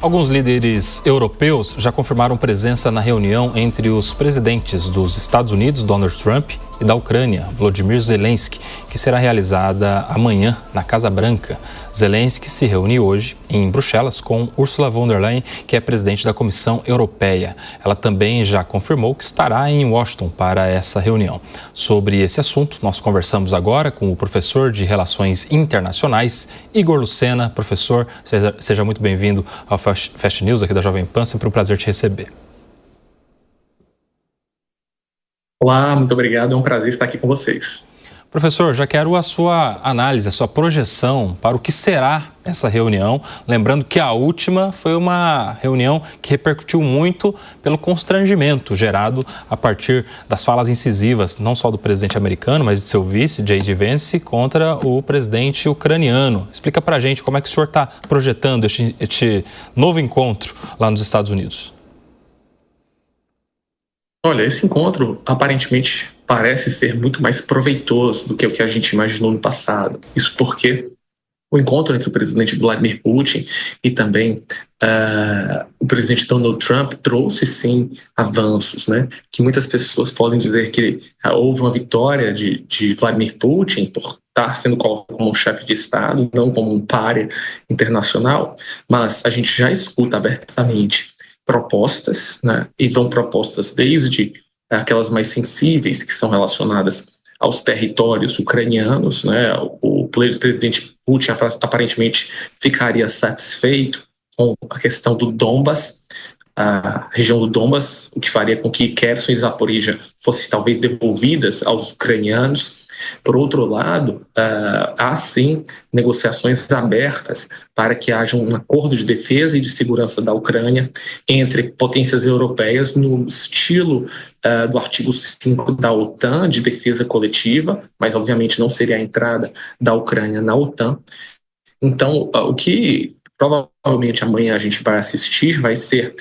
Alguns líderes europeus já confirmaram presença na reunião entre os presidentes dos Estados Unidos, Donald Trump, e da Ucrânia, Volodymyr Zelensky, que será realizada amanhã na Casa Branca. Zelensky se reúne hoje em Bruxelas com Ursula von der Leyen, que é presidente da Comissão Europeia. Ela também já confirmou que estará em Washington para essa reunião. Sobre esse assunto, nós conversamos agora com o professor de Relações Internacionais, Igor Lucena. Professor, seja muito bem-vindo ao Fast News aqui da Jovem Pan, sempre um prazer te receber. Olá, muito obrigado, é um prazer estar aqui com vocês. Professor, já quero a sua análise, a sua projeção para o que será essa reunião. Lembrando que a última foi uma reunião que repercutiu muito pelo constrangimento gerado a partir das falas incisivas, não só do presidente americano, mas de seu vice, J.D. Vance, contra o presidente ucraniano. Explica para a gente como é que o senhor está projetando este novo encontro lá nos Estados Unidos. Olha, esse encontro aparentemente parece ser muito mais proveitoso do que o que a gente imaginou no passado. Isso porque o encontro entre o presidente Vladimir Putin e também o presidente Donald Trump trouxe, sim, avanços, né? Que muitas pessoas podem dizer que houve uma vitória de Vladimir Putin por estar sendo colocado como um chefe de Estado, não como um pária internacional, mas a gente já escuta abertamente propostas, né? E vão propostas desde aquelas mais sensíveis, que são relacionadas aos territórios ucranianos, né? O presidente Putin aparentemente ficaria satisfeito com a questão do Donbas, a região do Donbas, o que faria com que Kherson e Zaporizhzhia fossem talvez devolvidas aos ucranianos. Por outro lado, há sim negociações abertas para que haja um acordo de defesa e de segurança da Ucrânia entre potências europeias no estilo do artigo 5 da OTAN, de defesa coletiva, mas obviamente não seria a entrada da Ucrânia na OTAN. Então, o que provavelmente amanhã a gente vai assistir vai ser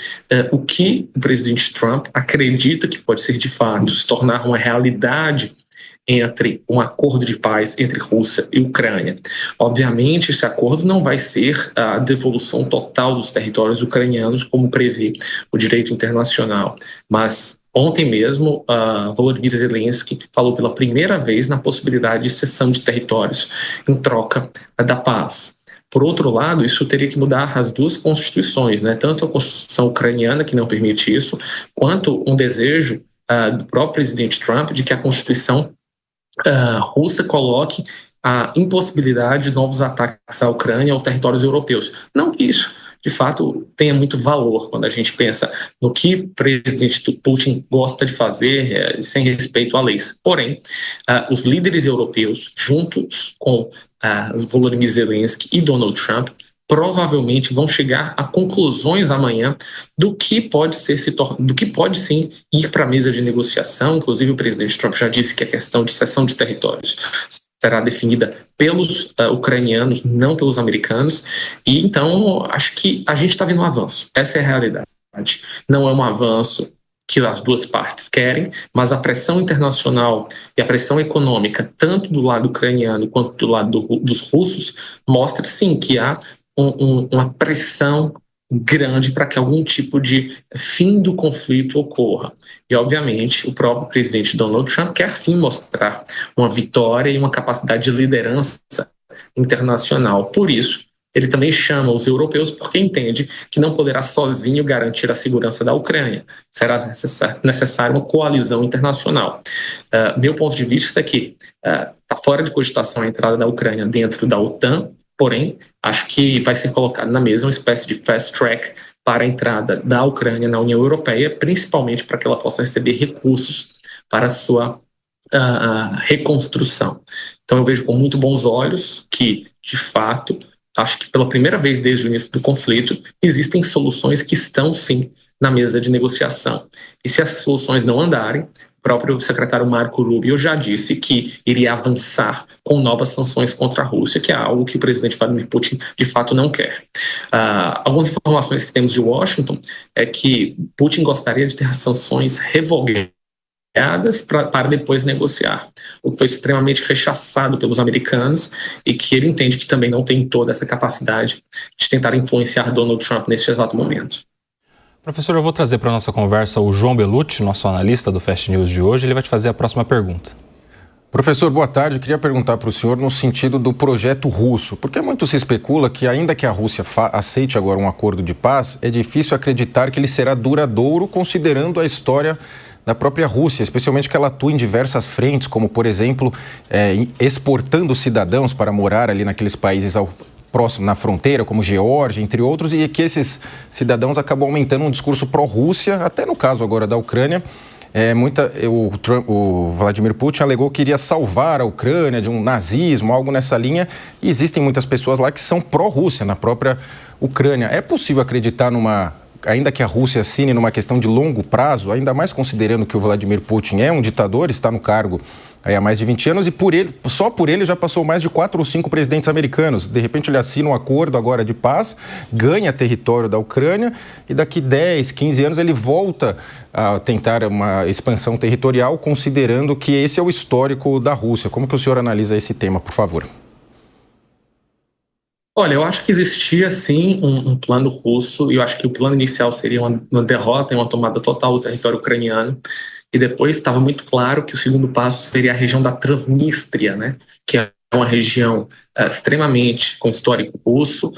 o que o presidente Trump acredita que pode ser de fato, se tornar uma realidade entre um acordo de paz entre Rússia e Ucrânia. Obviamente, esse acordo não vai ser a devolução total dos territórios ucranianos, como prevê o direito internacional, mas ontem mesmo, Volodymyr Zelensky falou pela primeira vez na possibilidade de cessão de territórios em troca da paz. Por outro lado, isso teria que mudar as duas constituições, né? Tanto a Constituição ucraniana, que não permite isso, quanto um desejo do próprio presidente Trump de que a Constituição russa coloque a impossibilidade de novos ataques à Ucrânia ou territórios europeus. Não que isso, de fato, tenha muito valor quando a gente pensa no que o presidente Putin gosta de fazer sem respeito a leis. Porém, os líderes europeus, juntos com Volodymyr Zelensky e Donald Trump, provavelmente vão chegar a conclusões amanhã do que pode sim ir para a mesa de negociação. Inclusive, o presidente Trump já disse que a questão de cessão de territórios será definida pelos ucranianos, não pelos americanos. E então, acho que a gente está vendo um avanço. Essa é a realidade. Não é um avanço que as duas partes querem, mas a pressão internacional e a pressão econômica, tanto do lado ucraniano quanto do lado dos russos, mostra sim que há uma pressão grande para que algum tipo de fim do conflito ocorra. E, obviamente, o próprio presidente Donald Trump quer sim mostrar uma vitória e uma capacidade de liderança internacional. Por isso, ele também chama os europeus porque entende que não poderá sozinho garantir a segurança da Ucrânia. Será necessária uma coalizão internacional. Meu ponto de vista é que está fora de cogitação a entrada da Ucrânia dentro da OTAN. Porém, acho que vai ser colocado na mesa uma espécie de fast track para a entrada da Ucrânia na União Europeia, principalmente para que ela possa receber recursos para a sua reconstrução. Então eu vejo com muito bons olhos que, de fato, acho que pela primeira vez desde o início do conflito, existem soluções que estão, sim, na mesa de negociação. E se essas soluções não andarem, o próprio secretário Marco Rubio já disse que iria avançar com novas sanções contra a Rússia, que é algo que o presidente Vladimir Putin de fato não quer. Algumas informações que temos de Washington é que Putin gostaria de ter as sanções revogadas para depois negociar, o que foi extremamente rechaçado pelos americanos e que ele entende que também não tem toda essa capacidade de tentar influenciar Donald Trump neste exato momento. Professor, eu vou trazer para a nossa conversa o João Belucci, nosso analista do Fast News de hoje. Ele vai te fazer a próxima pergunta. Professor, boa tarde. Eu queria perguntar para o senhor no sentido do projeto russo, porque muito se especula que, ainda que a Rússia aceite agora um acordo de paz, é difícil acreditar que ele será duradouro, considerando a história da própria Rússia, especialmente que ela atua em diversas frentes, como, por exemplo, exportando cidadãos para morar ali naqueles países próximo na fronteira, como Geórgia, entre outros, e que esses cidadãos acabam aumentando um discurso pró-Rússia, até no caso agora da Ucrânia. O Vladimir Putin alegou que iria salvar a Ucrânia de um nazismo, algo nessa linha, e existem muitas pessoas lá que são pró-Rússia na própria Ucrânia. É possível acreditar ainda que a Rússia assine numa questão de longo prazo, ainda mais considerando que o Vladimir Putin é um ditador, está no cargo há mais de 20 anos, e só por ele já passou mais de 4 ou 5 presidentes americanos. De repente ele assina um acordo agora de paz, ganha território da Ucrânia, e daqui 10, 15 anos ele volta a tentar uma expansão territorial, considerando que esse é o histórico da Rússia. Como que o senhor analisa esse tema, por favor? Olha, eu acho que existia, sim, um plano russo, e eu acho que o plano inicial seria uma derrota e uma tomada total do território ucraniano, e depois estava muito claro que o segundo passo seria a região da Transnistria, né, que é uma região extremamente com histórico russo,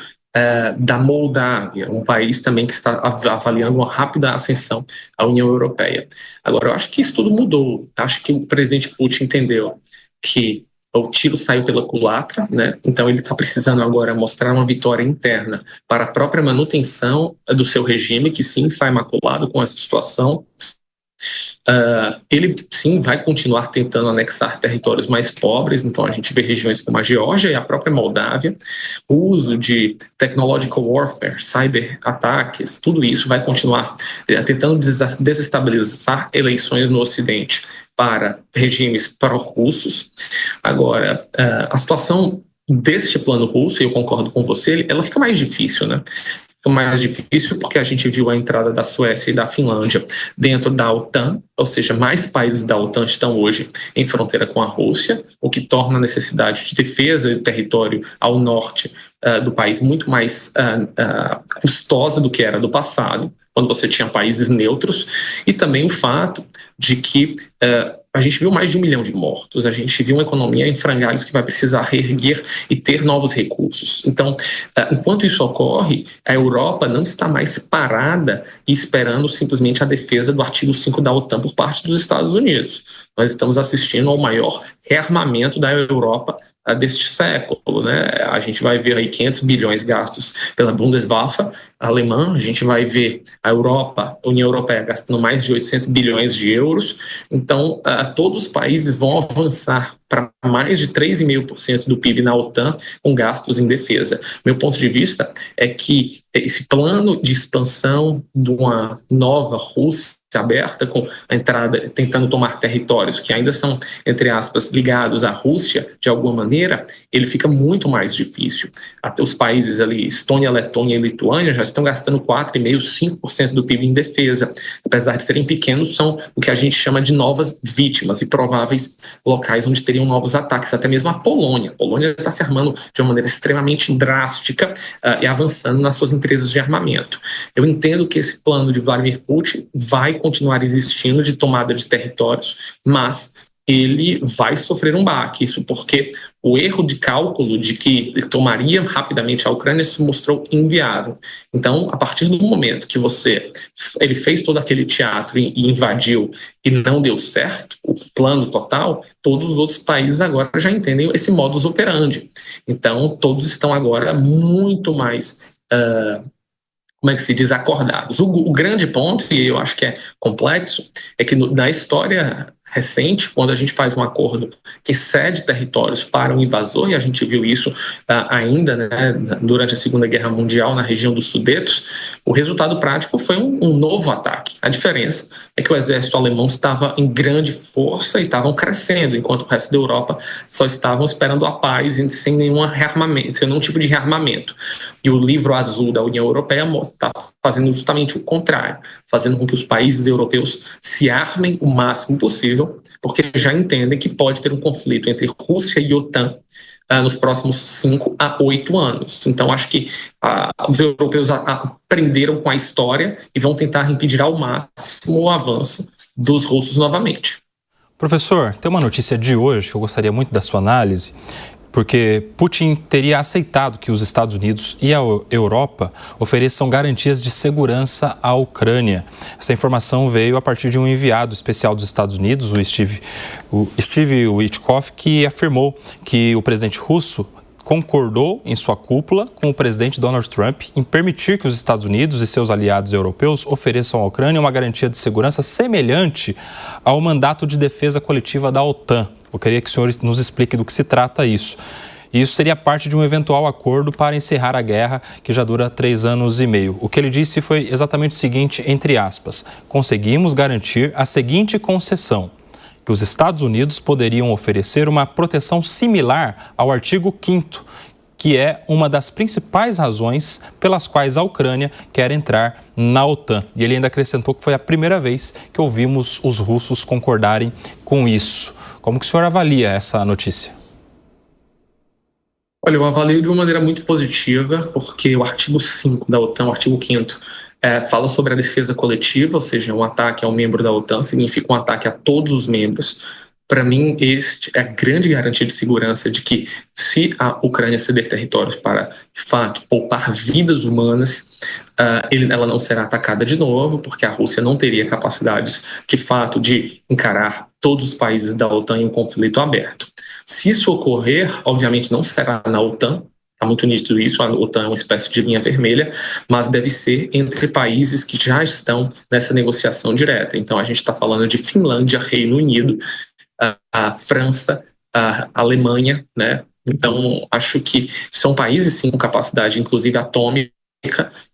da Moldávia, um país também que está avaliando uma rápida ascensão à União Europeia. Agora, eu acho que isso tudo mudou. Acho que o presidente Putin entendeu que o tiro saiu pela culatra, né? Então ele está precisando agora mostrar uma vitória interna para a própria manutenção do seu regime, que sim sai maculado com essa situação. Ele sim vai continuar tentando anexar territórios mais pobres, então a gente vê regiões como a Geórgia e a própria Moldávia. O uso de technological warfare, cyber-ataques, tudo isso vai continuar tentando desestabilizar eleições no Ocidente para regimes pró-russos. Agora, a situação deste plano russo, e eu concordo com você, ela fica mais difícil, né? Mais difícil porque a gente viu a entrada da Suécia e da Finlândia dentro da OTAN, ou seja, mais países da OTAN estão hoje em fronteira com a Rússia, o que torna a necessidade de defesa de território ao norte do país muito mais custosa do que era do passado, quando você tinha países neutros, e também o fato de que a gente viu mais de 1 milhão de mortos, a gente viu uma economia em frangalhos que vai precisar reerguer e ter novos recursos. Então, enquanto isso ocorre, a Europa não está mais parada e esperando simplesmente a defesa do artigo 5 da OTAN por parte dos Estados Unidos. Nós estamos assistindo ao maior rearmamento da Europa deste século, né? A gente vai ver aí 500 bilhões gastos pela Bundeswaffe alemã, a gente vai ver a União Europeia gastando mais de 800 bilhões de euros. Então, todos os países vão avançar para mais de 3,5% do PIB na OTAN com gastos em defesa. Meu ponto de vista é que esse plano de expansão de uma nova Rússia aberta, com a entrada, tentando tomar territórios que ainda são, entre aspas, ligados à Rússia, de alguma maneira, ele fica muito mais difícil. Até os países ali, Estônia, Letônia e Lituânia, já estão gastando 4,5%, 5% do PIB em defesa. Apesar de serem pequenos, são o que a gente chama de novas vítimas e prováveis locais onde teriam novos ataques. Até mesmo a Polônia. A Polônia está se armando de uma maneira extremamente drástica e avançando nas suas empresas de armamento. Eu entendo que esse plano de Vladimir Putin vai continuar existindo de tomada de territórios, mas ele vai sofrer um baque. Isso porque o erro de cálculo de que ele tomaria rapidamente a Ucrânia se mostrou inviável. Então, a partir do momento que ele fez todo aquele teatro e invadiu e não deu certo, o plano total, todos os outros países agora já entendem esse modus operandi. Então, todos estão agora muito mais como é que se diz, acordados. O grande ponto, e eu acho que é complexo, é que na história recente, quando a gente faz um acordo que cede territórios para um invasor, e a gente viu isso ainda, né, durante a Segunda Guerra Mundial na região dos Sudetos, o resultado prático foi um novo ataque. A diferença é que o exército alemão estava em grande força e estavam crescendo, enquanto o resto da Europa só estavam esperando a paz sem nenhum rearmamento, sem nenhum tipo de rearmamento. E o livro azul da União Europeia está fazendo justamente o contrário, fazendo com que os países europeus se armem o máximo possível, porque já entendem que pode ter um conflito entre Rússia e OTAN nos próximos 5 a 8 anos. Então, acho que os europeus aprenderam com a história e vão tentar impedir ao máximo o avanço dos russos novamente. Professor, tem uma notícia de hoje que eu gostaria muito da sua análise, porque Putin teria aceitado que os Estados Unidos e a Europa ofereçam garantias de segurança à Ucrânia. Essa informação veio a partir de um enviado especial dos Estados Unidos, o Steve Witkoff, que afirmou que o presidente russo concordou em sua cúpula com o presidente Donald Trump em permitir que os Estados Unidos e seus aliados europeus ofereçam à Ucrânia uma garantia de segurança semelhante ao mandato de defesa coletiva da OTAN. Eu queria que o senhor nos explique do que se trata isso. E isso seria parte de um eventual acordo para encerrar a guerra, que já dura 3 anos e meio. O que ele disse foi exatamente o seguinte, entre aspas: conseguimos garantir a seguinte concessão, que os Estados Unidos poderiam oferecer uma proteção similar ao artigo 5º, que é uma das principais razões pelas quais a Ucrânia quer entrar na OTAN. E ele ainda acrescentou que foi a primeira vez que ouvimos os russos concordarem com isso. Como que o senhor avalia essa notícia? Olha, eu avalio de uma maneira muito positiva, porque o artigo 5 da OTAN, o artigo 5º, fala sobre a defesa coletiva, ou seja, um ataque ao membro da OTAN significa um ataque a todos os membros. Para mim, este é a grande garantia de segurança de que, se a Ucrânia ceder territórios para, de fato, poupar vidas humanas, ela não será atacada de novo, porque a Rússia não teria capacidades, de fato, de encarar todos os países da OTAN em um conflito aberto. Se isso ocorrer, obviamente não será na OTAN, está muito nítido isso, a OTAN é uma espécie de linha vermelha, mas deve ser entre países que já estão nessa negociação direta. Então, a gente está falando de Finlândia, Reino Unido, a França, a Alemanha, né? Então, acho que são países, sim, com capacidade, inclusive atômica,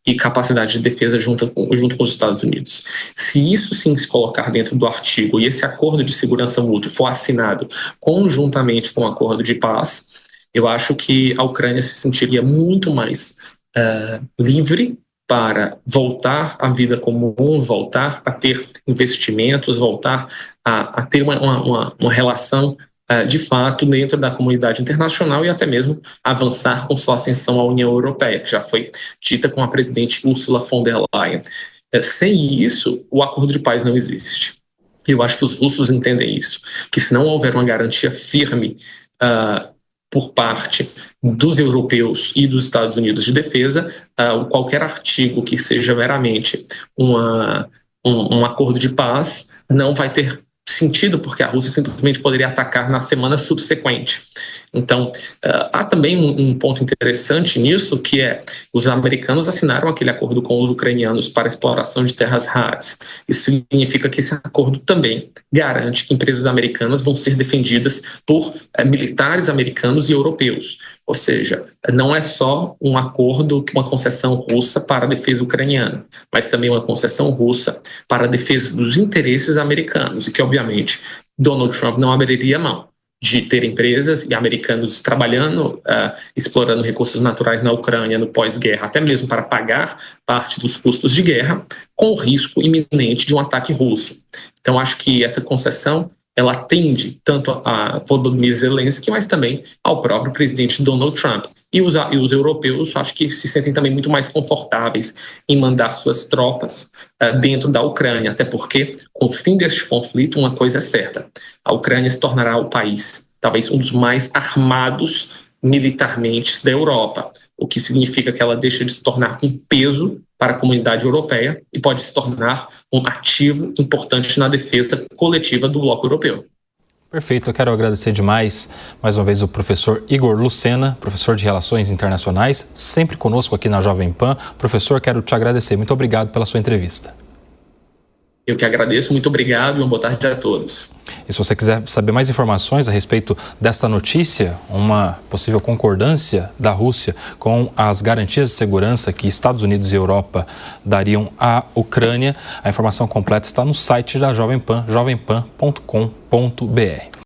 e capacidade de defesa junto com os Estados Unidos. Se isso, sim, se colocar dentro do artigo e esse acordo de segurança mútua for assinado conjuntamente com o acordo de paz, eu acho que a Ucrânia se sentiria muito mais livre para voltar à vida comum, voltar a ter investimentos, voltar a ter uma relação de fato dentro da comunidade internacional e até mesmo avançar com sua ascensão à União Europeia, que já foi dita com a presidente Ursula von der Leyen. Sem isso, o acordo de paz não existe. Eu acho que os russos entendem isso, que se não houver uma garantia firme por parte dos europeus e dos Estados Unidos de defesa, qualquer artigo que seja meramente um acordo de paz não vai ter sentido, porque a Rússia simplesmente poderia atacar na semana subsequente. Então, há também um ponto interessante nisso, que é os americanos assinaram aquele acordo com os ucranianos para a exploração de terras raras. Isso significa que esse acordo também garante que empresas americanas vão ser defendidas por militares americanos e europeus. Ou seja, não é só um acordo, uma concessão russa para a defesa ucraniana, mas também uma concessão russa para a defesa dos interesses americanos, e que, obviamente, Donald Trump não abriria mão de ter empresas e americanos trabalhando, explorando recursos naturais na Ucrânia no pós-guerra, até mesmo para pagar parte dos custos de guerra, com o risco iminente de um ataque russo. Então, acho que essa concessão ela atende tanto a Volodymyr Zelensky, mas também ao próprio presidente Donald Trump. E os europeus, acho que se sentem também muito mais confortáveis em mandar suas tropas dentro da Ucrânia, até porque, com o fim deste conflito, uma coisa é certa: a Ucrânia se tornará o país, talvez um dos mais armados militarmente da Europa, o que significa que ela deixa de se tornar um peso para a comunidade europeia e pode se tornar um ativo importante na defesa coletiva do bloco europeu. Perfeito, eu quero agradecer demais mais uma vez o professor Igor Lucena, professor de Relações Internacionais, sempre conosco aqui na Jovem Pan. Professor, quero te agradecer, muito obrigado pela sua entrevista. Eu que agradeço, muito obrigado e uma boa tarde a todos. E se você quiser saber mais informações a respeito desta notícia, uma possível concordância da Rússia com as garantias de segurança que Estados Unidos e Europa dariam à Ucrânia, a informação completa está no site da Jovem Pan, jovempan.com.br.